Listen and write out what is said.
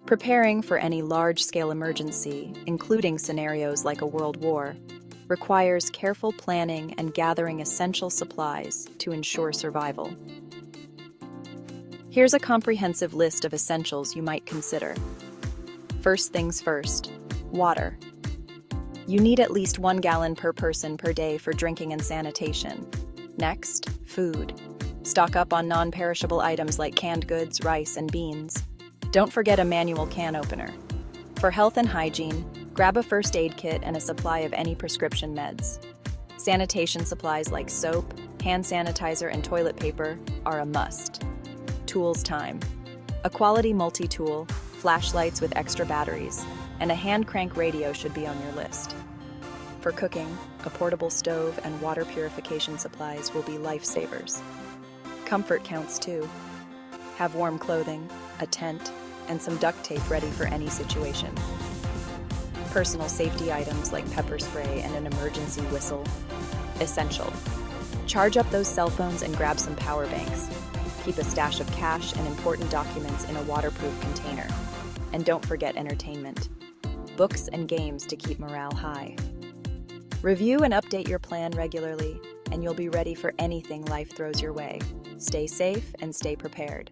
Preparing for any large-scale emergency, including scenarios like a world war, requires careful planning and gathering essential supplies to ensure survival. Here's a comprehensive list of essentials you might consider. First things first, water. You need at least 1 gallon per person per day for drinking and sanitation. Next, food. Stock up on non-perishable items like canned goods, rice, and beans. Don't forget a manual can opener. For health and hygiene, grab a first aid kit and a supply of any prescription meds. Sanitation supplies like soap, hand sanitizer, and toilet paper are a must. Tools time. A quality multi-tool, flashlights with extra batteries, and a hand crank radio should be on your list. For cooking, a portable stove and water purification supplies will be lifesavers. Comfort counts too. Have warm clothing, a tent, and some duct tape ready for any situation. Personal safety items like pepper spray and an emergency whistle, essential. Charge up those cell phones and grab some power banks. Keep a stash of cash and important documents in a waterproof container. And don't forget entertainment. Books and games to keep morale high. Review and update your plan regularly, and you'll be ready for anything life throws your way. Stay safe and stay prepared.